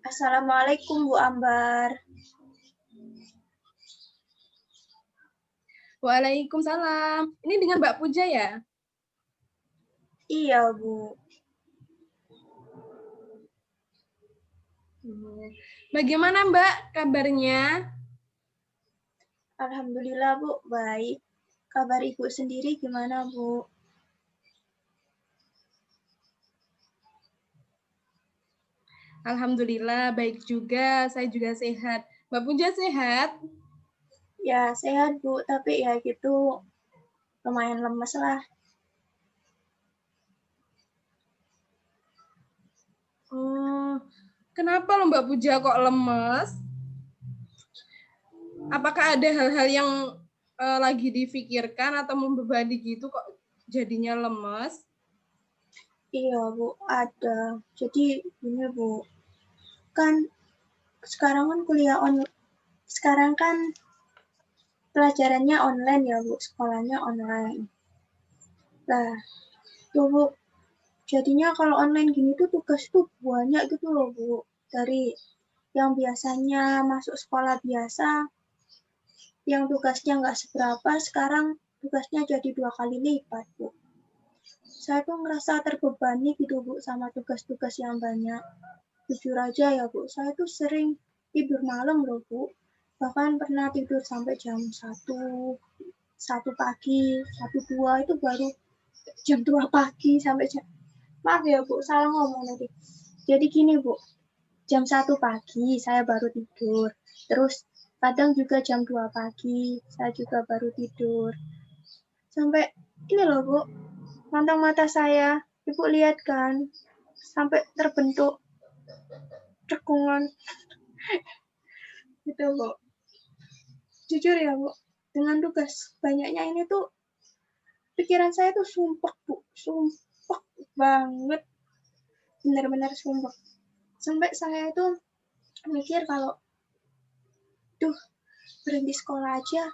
Assalamualaikum Bu Ambar. Waalaikumsalam. Ini dengan Mbak Puja ya? Iya Bu. Bagaimana Mbak kabarnya? Alhamdulillah Bu, baik. Kabar Ibu sendiri gimana Bu? Alhamdulillah baik juga, saya juga sehat. Mbak Puja sehat? Ya sehat Bu, tapi ya gitu lumayan lemes lah. Kenapa loh Mbak Puja kok lemes? Apakah ada hal-hal yang lagi difikirkan atau membebani gitu kok jadinya lemes? Iya Bu, ada. Jadi gini Bu, kan sekarang kan sekarang kan pelajarannya online ya Bu, sekolahnya online. Nah, tuh Bu, jadinya kalau online gini tuh tugas tuh banyak gitu loh Bu. Dari yang biasanya masuk sekolah biasa, yang tugasnya nggak seberapa, sekarang tugasnya jadi 2 kali lipat Bu. Saya tuh ngerasa terbebani gitu Bu sama tugas-tugas yang banyak. Jujur aja ya Bu, saya tuh sering tidur malam loh Bu. Bahkan pernah tidur sampai jam 1 pagi, 1, 2 itu baru jam 2 pagi sampai jam... Maaf ya Bu, salah ngomong nanti. Jadi gini Bu, jam 1 pagi saya baru tidur. Terus kadang juga jam 2 pagi saya juga baru tidur. Sampai ini loh Bu, mantang mata saya, Ibu lihat kan, sampai terbentuk cekungan gitu Bu. Jujur ya Bu, dengan tugas banyaknya ini tuh pikiran saya tuh sumpek Bu, sumpek banget, benar-benar sumpek. Sampai saya itu mikir kalau, duh berhenti sekolah aja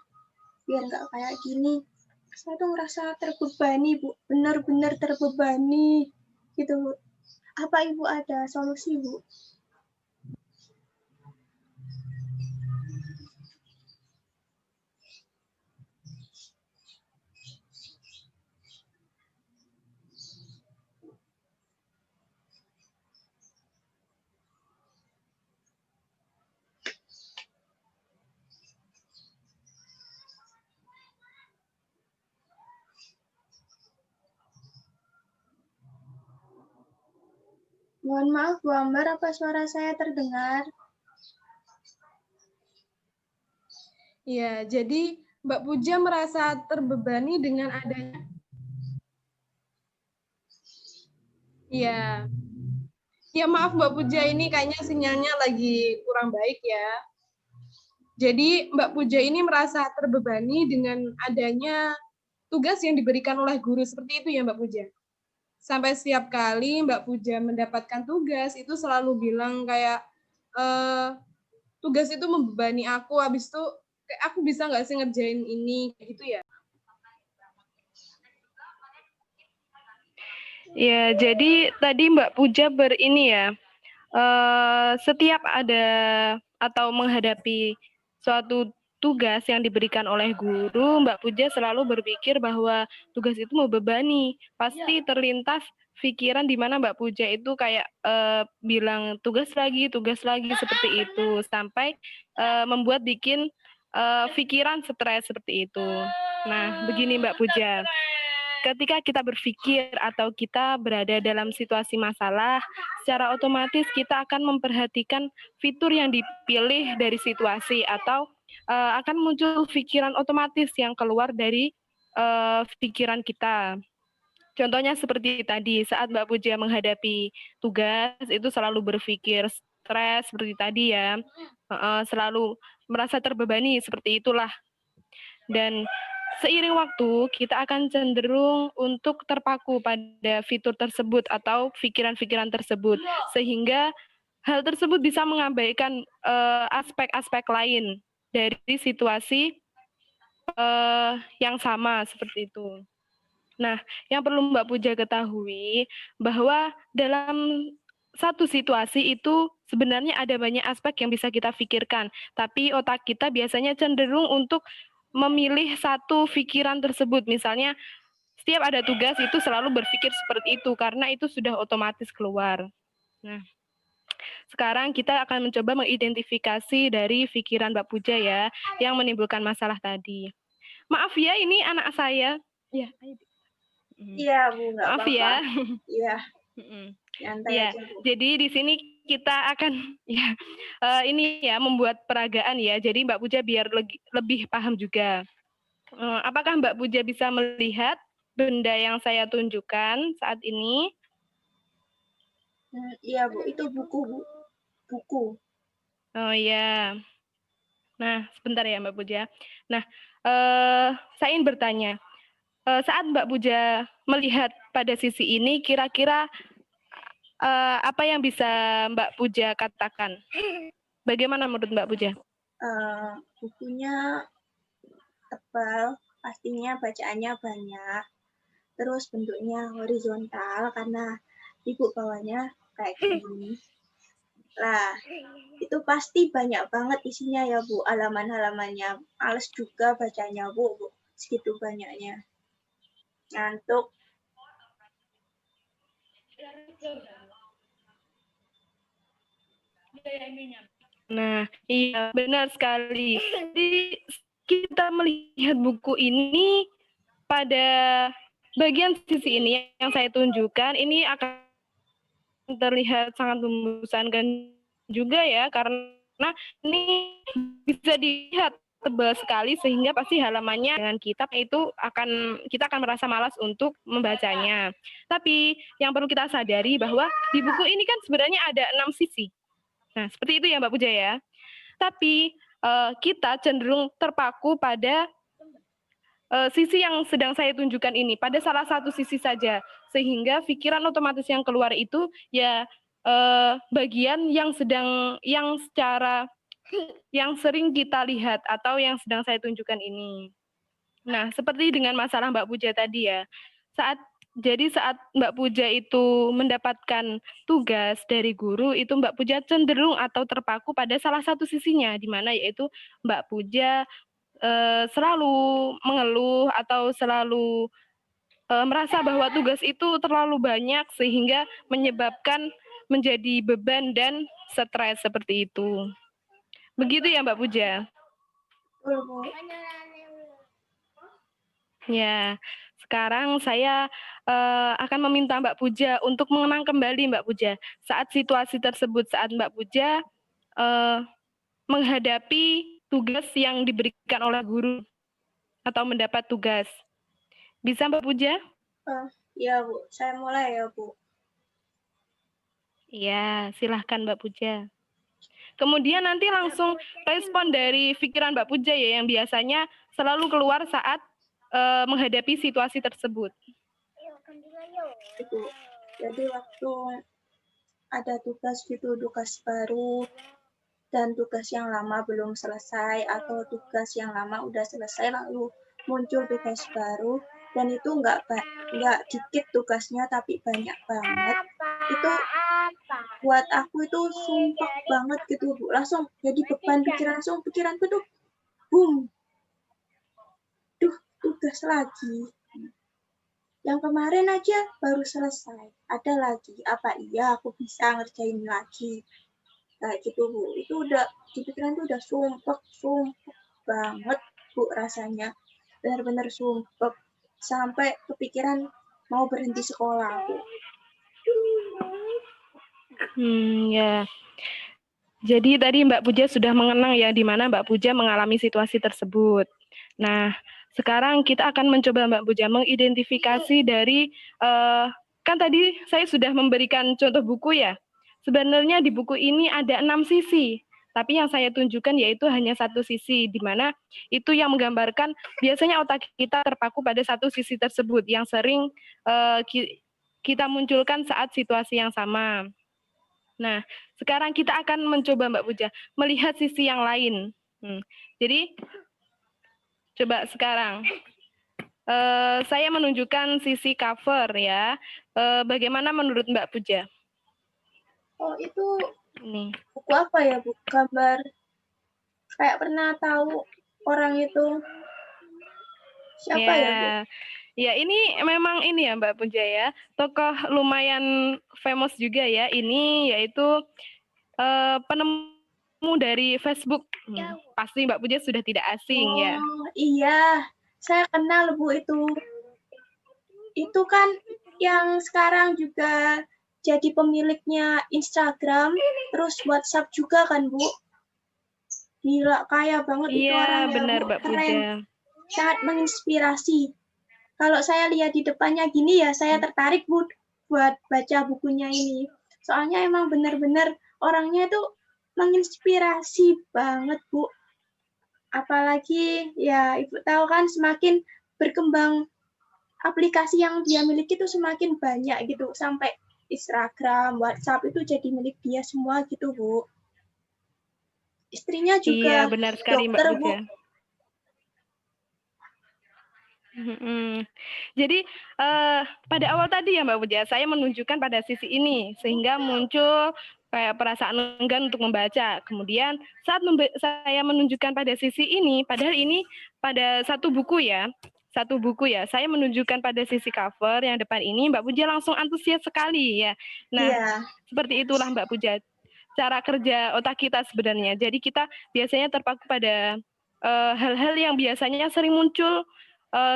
biar nggak kayak gini. Saya tuh ngerasa terbebani Bu, benar-benar terbebani gitu Bu. Apa Ibu ada solusi Bu? Mohon maaf Bu Ambar, apa suara saya terdengar? Ya, jadi Mbak Puja merasa terbebani dengan adanya. Iya. Ya maaf Mbak Puja, ini kayaknya sinyalnya lagi kurang baik ya. Jadi Mbak Puja ini merasa terbebani dengan adanya tugas yang diberikan oleh guru, seperti itu ya Mbak Puja? Sampai setiap kali Mbak Puja mendapatkan tugas, itu selalu bilang kayak, tugas itu membebani aku, habis itu kayak aku bisa nggak sih ngerjain ini, kayak gitu ya? Ya, jadi tadi Mbak Puja setiap ada atau menghadapi suatu tugas yang diberikan oleh guru, Mbak Puja selalu berpikir bahwa tugas itu membebani. Pasti terlintas pikiran di mana Mbak Puja itu kayak bilang tugas lagi seperti itu, sampai membuat bikin pikiran stres seperti itu. Nah, begini Mbak Puja. Ketika kita berpikir atau kita berada dalam situasi masalah, secara otomatis kita akan memperhatikan fitur yang dipilih dari situasi atau akan muncul pikiran otomatis yang keluar dari pikiran kita. Contohnya seperti tadi, saat Mbak Puja menghadapi tugas, itu selalu berpikir stres seperti tadi ya, selalu merasa terbebani seperti itulah. Dan seiring waktu, kita akan cenderung untuk terpaku pada fitur tersebut atau pikiran-pikiran tersebut, sehingga hal tersebut bisa mengabaikan aspek-aspek lain dari situasi yang sama seperti itu. Nah, yang perlu Mbak Puja ketahui bahwa dalam satu situasi itu sebenarnya ada banyak aspek yang bisa kita pikirkan, tapi otak kita biasanya cenderung untuk memilih satu pikiran tersebut. Misalnya, setiap ada tugas itu selalu berpikir seperti itu karena itu sudah otomatis keluar. Nah, sekarang kita akan mencoba mengidentifikasi dari pikiran Mbak Puja ya yang menimbulkan masalah tadi. Maaf ya, ini anak saya. Ya, ayo. Iya, Bu, nggak Maaf apa-apa. ya. Iya, nyantai Ya, aja, Bu. jadi di sini kita akan ya ini ya membuat peragaan ya. Jadi Mbak Puja biar lebih paham juga. Apakah Mbak Puja bisa melihat benda yang saya tunjukkan saat ini? Iya, Bu, itu buku, Bu. Buku. Oh ya. Nah, sebentar ya Mbak Puja. Nah, saya ingin bertanya, saat Mbak Puja melihat pada sisi ini, kira-kira apa yang bisa Mbak Puja katakan? Bagaimana menurut Mbak Puja? Bukunya tebal, pastinya bacaannya banyak. Terus bentuknya horizontal karena ibu bawahnya kayak gini. Lah, itu pasti banyak banget isinya ya, Bu. Halaman-halamannya. Males juga bacanya, Bu. Segitu banyaknya. Ngantuk. Nah, iya benar sekali. Jadi kita melihat buku ini pada bagian sisi ini yang saya tunjukkan, ini akan terlihat sangat membosankan juga ya, karena ini bisa dilihat tebal sekali sehingga pasti halamannya dengan kitab itu kita akan merasa malas untuk membacanya. Tapi yang perlu kita sadari bahwa di buku ini kan sebenarnya ada 6 sisi. Nah, seperti itu ya Mbak Puja ya. Tapi kita cenderung terpaku pada sisi yang sedang saya tunjukkan ini, pada salah satu sisi saja, sehingga pikiran otomatis yang keluar itu ya bagian yang yang sering kita lihat atau yang sedang saya tunjukkan ini. Nah, seperti dengan masalah Mbak Puja tadi ya, saat Mbak Puja itu mendapatkan tugas dari guru, itu Mbak Puja cenderung atau terpaku pada salah satu sisinya, di mana yaitu Mbak Puja selalu mengeluh atau selalu merasa bahwa tugas itu terlalu banyak sehingga menyebabkan menjadi beban dan stres seperti itu. Begitu ya Mbak Puja? Betul, Bu. Ya, sekarang saya akan meminta Mbak Puja untuk mengenang kembali Mbak Puja saat situasi tersebut, saat Mbak Puja menghadapi tugas yang diberikan oleh guru atau mendapat tugas. Bisa Mbak Puja? Iya, Bu. Saya mulai ya, Bu. Iya, silahkan Mbak Puja. Kemudian nanti langsung respon dari pikiran Mbak Puja ya, yang biasanya selalu keluar saat menghadapi situasi tersebut. Ibu. Jadi waktu ada tugas baru, dan tugas yang lama belum selesai, atau tugas yang lama udah selesai, lalu muncul tugas baru, dan itu nggak dikit tugasnya, tapi banyak banget. Itu buat aku itu sumpah banget gitu, Bu. Langsung jadi beban pikiran, pikiranku tuh boom. Duh, tugas lagi. Yang kemarin aja baru selesai. Ada lagi. Apa iya aku bisa ngerjain lagi? Kayak gitu, Bu. Itu udah di pikiran tuh udah sumpah banget, Bu, rasanya. Benar-benar sumpah. Sampai kepikiran mau berhenti sekolah, Bu. Ya. Jadi tadi Mbak Puja sudah mengenang ya di mana Mbak Puja mengalami situasi tersebut. Nah, sekarang kita akan mencoba Mbak Puja mengidentifikasi dari kan tadi saya sudah memberikan contoh buku ya. Sebenarnya di buku ini ada 6 sisi, tapi yang saya tunjukkan yaitu hanya satu sisi, di mana itu yang menggambarkan biasanya otak kita terpaku pada satu sisi tersebut yang sering kita munculkan saat situasi yang sama. Nah, sekarang kita akan mencoba Mbak Puja melihat sisi yang lain. Jadi, coba sekarang saya menunjukkan sisi cover ya. Bagaimana menurut Mbak Puja? Oh, itu Ini. buku apa ya, Bu? Gambar kayak pernah tahu orang itu. Siapa ya, Bu? Ya ini memang ini ya Mbak Puja ya, tokoh lumayan famous juga ya ini, yaitu penemu dari Facebook. Pasti Mbak Puja sudah tidak asing ya. Oh, iya. Saya kenal, Bu, itu. Itu kan yang sekarang juga jadi pemiliknya Instagram, terus WhatsApp juga kan, Bu? Gila, kaya banget itu Iya orangnya, benar Bu. Mbak Keren. Puja. Sangat menginspirasi. Kalau saya lihat di depannya gini ya, saya tertarik, Bu, buat baca bukunya ini. Soalnya emang benar-benar orangnya itu menginspirasi banget, Bu. Apalagi ya Ibu tahu kan semakin berkembang aplikasi yang dia miliki itu semakin banyak gitu. Sampai Instagram, WhatsApp itu jadi milik dia semua gitu, Bu. Istrinya Iya juga benar sekali Mbak dokter, Bu. Puja. Jadi pada awal tadi ya Mbak Puja, saya menunjukkan pada sisi ini sehingga muncul kayak perasaan enggan untuk membaca. Kemudian saat saya menunjukkan pada sisi ini, padahal ini pada satu buku ya, saya menunjukkan pada sisi cover yang depan ini, Mbak Puja langsung antusias sekali ya. Nah, Iya. seperti itulah Mbak Puja cara kerja otak kita sebenarnya. Jadi kita biasanya terpaku pada hal-hal yang biasanya sering muncul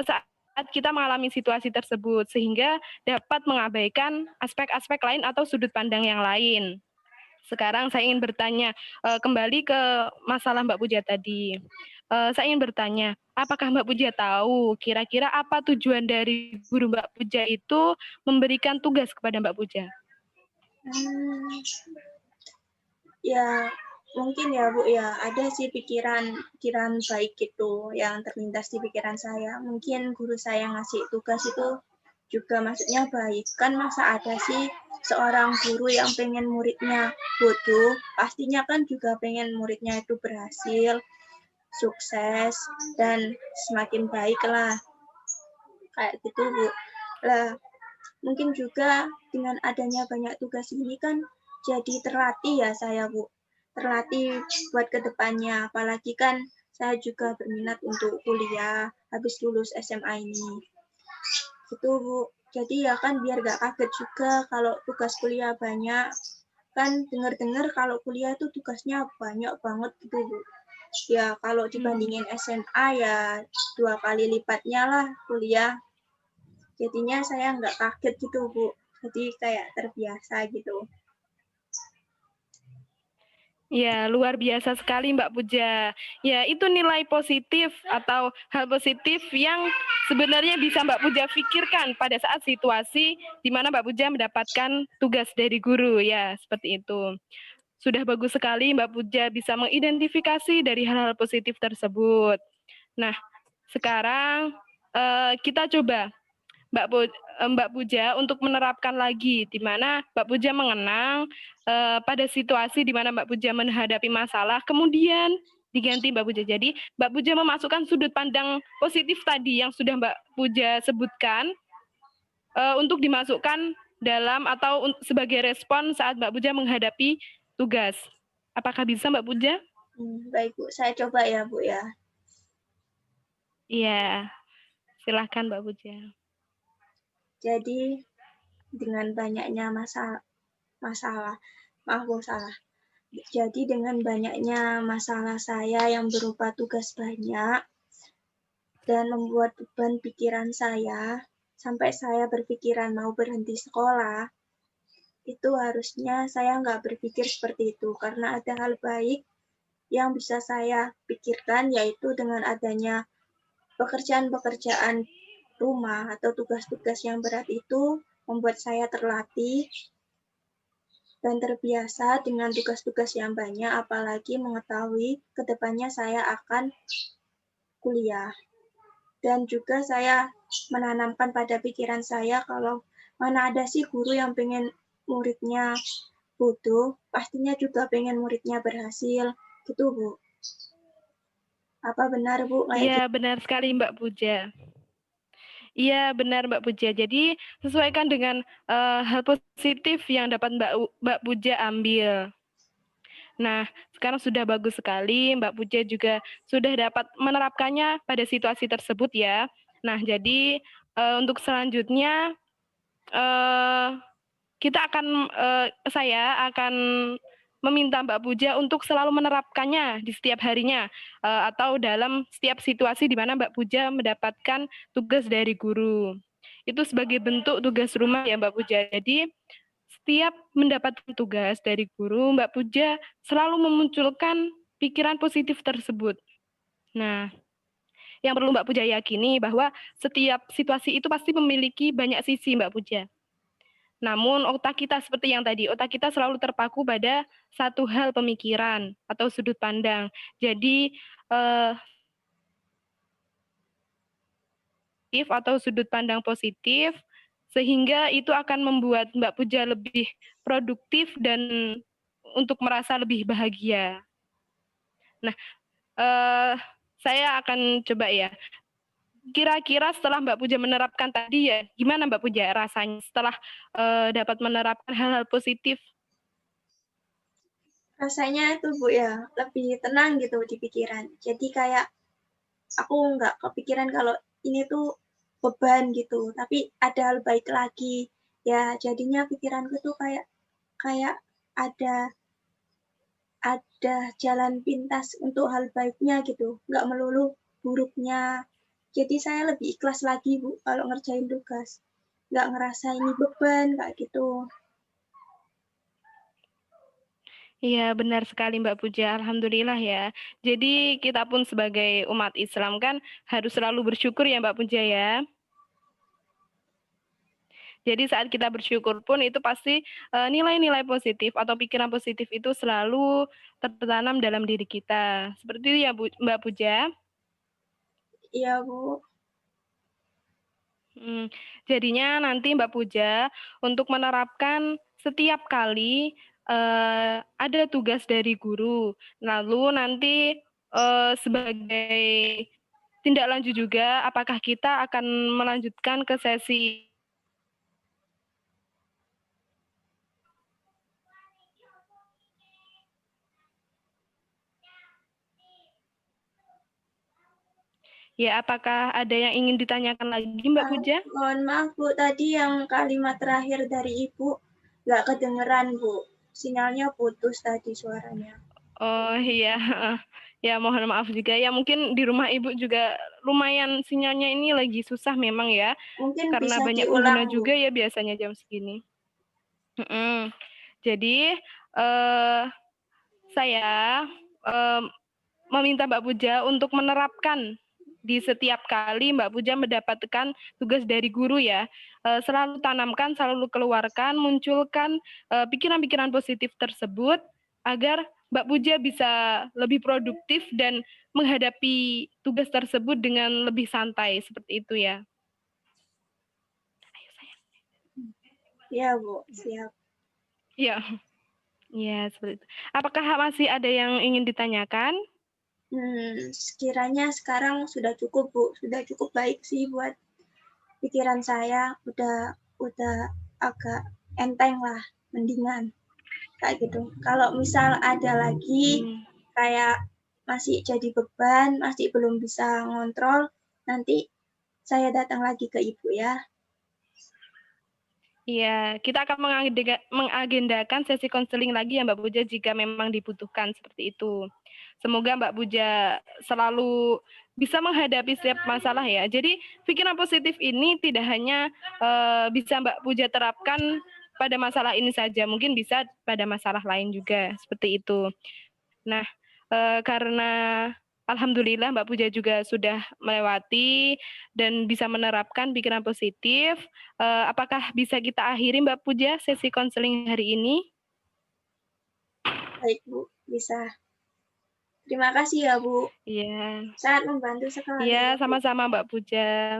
saat kita mengalami situasi tersebut, sehingga dapat mengabaikan aspek-aspek lain atau sudut pandang yang lain. Sekarang saya ingin bertanya kembali ke masalah Mbak Puja tadi. Saya ingin bertanya, apakah Mbak Puja tahu kira-kira apa tujuan dari guru Mbak Puja itu memberikan tugas kepada Mbak Puja? Ya, mungkin ya Bu ya, ada sih pikiran baik gitu yang terlintas di pikiran saya. Mungkin guru saya ngasih tugas itu juga maksudnya baik. Kan masa ada sih seorang guru yang pengen muridnya bodoh, pastinya kan juga pengen muridnya itu berhasil, sukses, dan semakin baik lah. Kayak gitu Bu. Lah, mungkin juga dengan adanya banyak tugas ini kan jadi terlatih ya saya, Bu. Terlatih buat kedepannya. Apalagi kan saya juga berminat untuk kuliah habis lulus SMA ini. Gitu, Bu. Jadi ya kan biar gak kaget juga kalau tugas kuliah banyak. Kan dengar-dengar kalau kuliah itu tugasnya banyak banget gitu, Bu. Ya kalau dibandingin SMA ya 2 kali lipatnya lah kuliah. Jadinya saya nggak kaget gitu, Bu. Jadi kayak terbiasa gitu. Ya, luar biasa sekali Mbak Puja. Ya, itu nilai positif atau hal positif yang sebenarnya bisa Mbak Puja pikirkan pada saat situasi di mana Mbak Puja mendapatkan tugas dari guru. Ya, seperti itu. Sudah bagus sekali Mbak Puja bisa mengidentifikasi dari hal-hal positif tersebut. Nah, sekarang kita coba Mbak Puja untuk menerapkan lagi, di mana Mbak Puja mengenang pada situasi di mana Mbak Puja menghadapi masalah, kemudian diganti Mbak Puja. Jadi Mbak Puja memasukkan sudut pandang positif tadi yang sudah Mbak Puja sebutkan untuk dimasukkan dalam atau sebagai respon saat Mbak Puja menghadapi tugas. Apakah bisa Mbak Puja? Baik, Bu. Saya coba ya, Bu ya. Iya, silahkan Mbak Puja. Jadi dengan banyaknya masalah, maaf Bu salah. Jadi dengan banyaknya masalah saya yang berupa tugas banyak dan membuat beban pikiran saya, sampai saya berpikiran mau berhenti sekolah, itu harusnya saya nggak berpikir seperti itu, karena ada hal baik yang bisa saya pikirkan, yaitu dengan adanya pekerjaan-pekerjaan rumah atau tugas-tugas yang berat itu membuat saya terlatih dan terbiasa dengan tugas-tugas yang banyak, apalagi mengetahui kedepannya saya akan kuliah. Dan juga saya menanamkan pada pikiran saya kalau mana ada sih guru yang pengen muridnya bodoh, pastinya juga pengen muridnya berhasil. Gitu, Bu. Apa benar, Bu? Iya, benar sekali Mbak Puja. Iya, benar Mbak Puja. Jadi sesuaikan dengan hal positif yang dapat Mbak Puja ambil. Nah, sekarang sudah bagus sekali. Mbak Puja juga sudah dapat menerapkannya pada situasi tersebut ya. Nah, jadi untuk selanjutnya saya akan meminta Mbak Puja untuk selalu menerapkannya di setiap harinya atau dalam setiap situasi di mana Mbak Puja mendapatkan tugas dari guru. Itu sebagai bentuk tugas rumah ya Mbak Puja. Jadi setiap mendapatkan tugas dari guru, Mbak Puja selalu memunculkan pikiran positif tersebut. Nah, yang perlu Mbak Puja yakini bahwa setiap situasi itu pasti memiliki banyak sisi Mbak Puja. Namun otak kita seperti yang tadi, otak kita selalu terpaku pada satu hal pemikiran atau sudut pandang. Jadi atau sudut pandang positif, sehingga itu akan membuat Mbak Puja lebih produktif dan untuk merasa lebih bahagia. Nah, saya akan coba ya. Kira-kira setelah Mbak Puja menerapkan tadi ya, gimana Mbak Puja rasanya setelah dapat menerapkan hal-hal positif? Rasanya itu Bu ya, lebih tenang gitu di pikiran. Jadi kayak aku nggak kepikiran kalau ini tuh beban gitu, tapi ada hal baik lagi. Ya jadinya pikiranku tuh kayak ada jalan pintas untuk hal baiknya gitu, nggak melulu buruknya. Jadi saya lebih ikhlas lagi Bu kalau ngerjain tugas, nggak ngerasa ini beban kayak gitu. Iya, benar sekali Mbak Puja. Alhamdulillah ya. Jadi kita pun sebagai umat Islam kan harus selalu bersyukur ya Mbak Puja ya. Jadi saat kita bersyukur pun itu pasti nilai-nilai positif atau pikiran positif itu selalu tertanam dalam diri kita. Seperti itu ya Mbak Puja. Iya Bu. Jadinya nanti Mbak Puja untuk menerapkan setiap kali ada tugas dari guru. Lalu nanti sebagai tindak lanjut juga, apakah kita akan melanjutkan ke sesi ya, apakah ada yang ingin ditanyakan lagi Mbak Puja? Mohon maaf Bu, tadi yang kalimat terakhir dari Ibu nggak kedengeran Bu. Sinyalnya putus tadi suaranya. Oh iya, ya mohon maaf juga ya. Mungkin di rumah Ibu juga lumayan sinyalnya ini lagi susah memang ya. Mungkin Karena bisa banyak pengguna diulang Bu. juga ya biasanya jam segini. Jadi saya meminta Mbak Puja untuk menerapkan di setiap kali Mbak Puja mendapatkan tugas dari guru ya, selalu tanamkan, selalu keluarkan, munculkan pikiran-pikiran positif tersebut agar Mbak Puja bisa lebih produktif dan menghadapi tugas tersebut dengan lebih santai seperti itu ya. Ya Bu, siap. Ya, ya seperti itu. Apakah masih ada yang ingin ditanyakan? Sekiranya sekarang sudah cukup Bu, sudah cukup baik sih buat pikiran saya, udah agak enteng lah, mendingan kayak gitu. Kalau misal ada lagi kayak masih jadi beban, masih belum bisa ngontrol, nanti saya datang lagi ke Ibu ya. Iya, kita akan mengagendakan sesi konseling lagi ya Mbak Puja jika memang dibutuhkan seperti itu. Semoga Mbak Puja selalu bisa menghadapi setiap masalah ya. Jadi pikiran positif ini tidak hanya bisa Mbak Puja terapkan pada masalah ini saja, mungkin bisa pada masalah lain juga seperti itu. Nah, karena alhamdulillah Mbak Puja juga sudah melewati dan bisa menerapkan pikiran positif. Apakah bisa kita akhiri Mbak Puja sesi konseling hari ini? Baik Bu, bisa. Terima kasih ya Bu. Iya. Sangat membantu sekali. Iya, sama-sama Mbak Puja.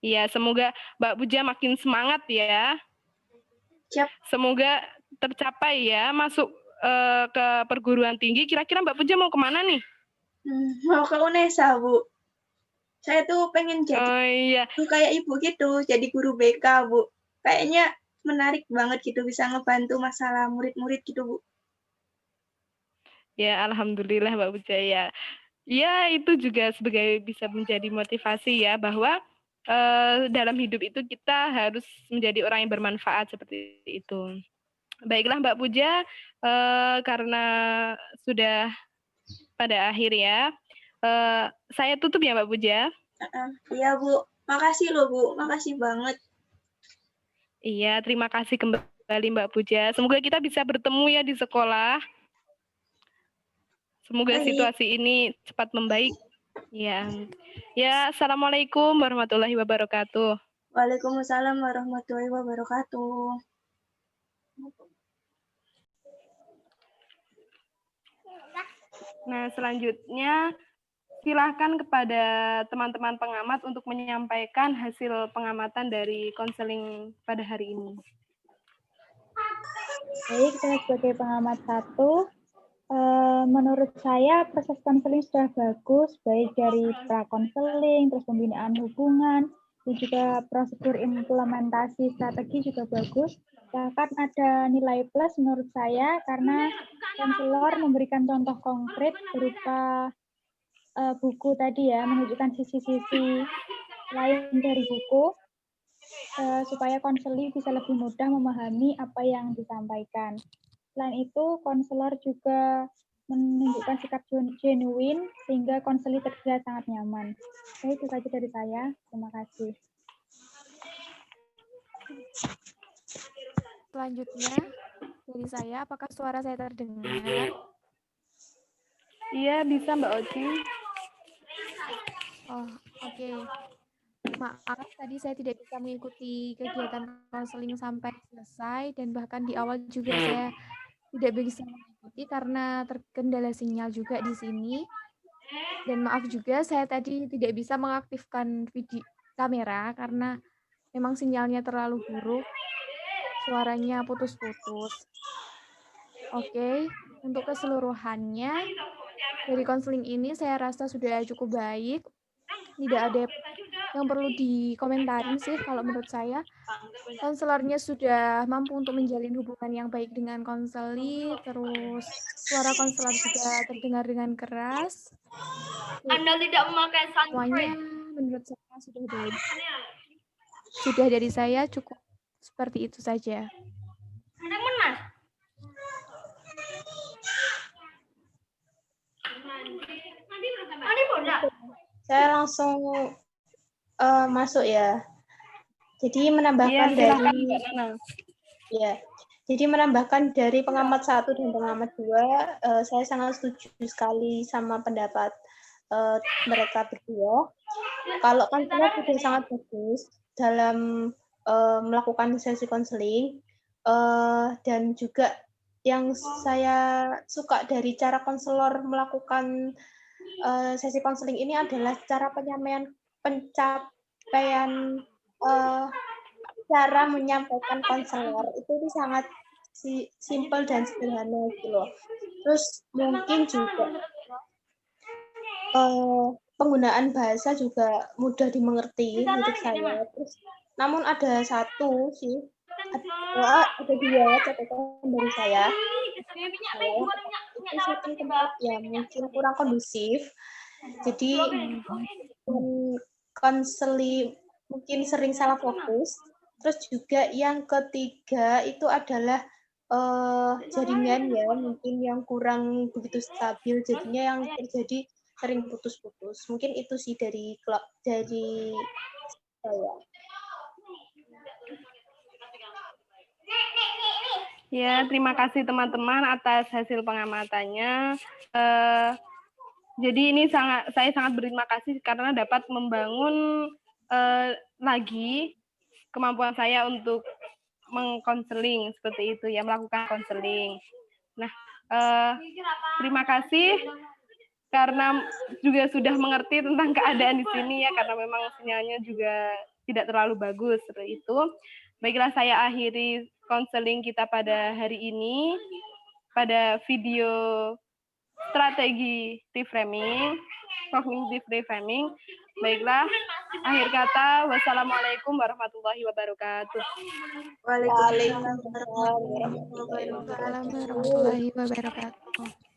Iya, semoga Mbak Puja makin semangat ya. Siap. Semoga tercapai ya masuk ke perguruan tinggi. Kira-kira Mbak Puja mau kemana nih? Mau ke UNESA Bu. Saya tuh pengen jadi Oh iya, guru kayak ibu gitu, jadi guru BK, Bu. Kayaknya menarik banget gitu, bisa ngebantu masalah murid-murid gitu, Bu. ya alhamdulillah Mbak Puja ya. Ya itu juga sebagai bisa menjadi motivasi ya bahwa dalam hidup itu kita harus menjadi orang yang bermanfaat seperti itu. Baiklah Mbak Puja, karena sudah pada akhir ya, saya tutup ya Mbak Puja. Iya, Bu. Makasih loh, Bu. Makasih banget. Iya, terima kasih kembali Mbak Puja. Semoga kita bisa bertemu ya di sekolah. Semoga Baik. situasi ini cepat membaik. Ya, ya. Assalamualaikum warahmatullahi wabarakatuh. Waalaikumsalam warahmatullahi wabarakatuh. Nah, selanjutnya silahkan kepada teman-teman pengamat untuk menyampaikan hasil pengamatan dari konseling pada hari ini. Baik, saya sebagai pengamat 1, menurut saya proses konseling sudah bagus, baik dari pra-konseling, terus pembinaan hubungan, dan juga prosedur implementasi strategi juga bagus. Bahkan ada nilai plus menurut saya karena konselor memberikan contoh konkret berupa buku tadi ya, menunjukkan sisi-sisi lain dari buku, supaya konseling bisa lebih mudah memahami apa yang disampaikan. Selain itu, konselor juga menunjukkan sikap genuine sehingga konseling terlihat sangat nyaman. Baik, itu saja dari saya. Terima kasih. Selanjutnya dari saya, apakah suara saya terdengar? Iya, bisa Mbak Oci. Oh, oke. Maaf, tadi saya tidak bisa mengikuti kegiatan konseling sampai selesai dan bahkan di awal juga saya tidak bisa mengikuti karena terkendala sinyal juga di sini. Dan maaf juga saya tadi tidak bisa mengaktifkan video kamera karena memang sinyalnya terlalu buruk. Suaranya putus-putus. Oke, untuk keseluruhannya dari konseling ini saya rasa sudah cukup baik. Tidak ada yang perlu dikomentarin sih kalau menurut saya. Konselornya sudah mampu untuk menjalin hubungan yang baik dengan konseli, terus suara konselor juga terdengar dengan keras. Anda tidak memakai Semuanya menurut saya sudah baik. Sudah dari saya cukup seperti itu saja. Saya langsung masuk ya. Jadi Iya, menambahkan silahkan dari Mbak Nana. ya. Jadi menambahkan dari pengamat 1 dan pengamat 2, saya sangat setuju sekali sama pendapat mereka berdua. Kalau konselor sudah sangat bagus dalam melakukan sesi konseling, dan juga yang saya suka dari cara konselor melakukan sesi konseling ini adalah cara pencapaian cara menyampaikan konselor itu sangat simpel dan sederhana gitu loh. Terus mungkin juga penggunaan bahasa juga mudah dimengerti untuk saya. Terus namun ada satu sih, ada 2 catatan dari saya. Itu satu tempat yang mungkin kurang kondusif. Jadi konseling mungkin sering salah fokus. Terus juga yang ketiga itu adalah jaringan ya, mungkin yang kurang begitu stabil, jadinya yang terjadi sering putus-putus. Mungkin itu sih dari saya. Ya, terima kasih teman-teman atas hasil pengamatannya. Jadi ini saya sangat berterima kasih karena dapat membangun lagi kemampuan saya untuk mengkonseling seperti itu ya, melakukan konseling. Nah, terima kasih karena juga sudah mengerti tentang keadaan di sini ya, karena memang sinyalnya juga tidak terlalu bagus seperti itu. Baiklah, saya akhiri konseling kita pada hari ini pada video strategi reframing, cognitive reframing. Baiklah, akhir kata, wassalamualaikum warahmatullahi wabarakatuh. Waalaikumsalam warahmatullahi wabarakatuh. Waalaikumsalam warahmatullahi wabarakatuh.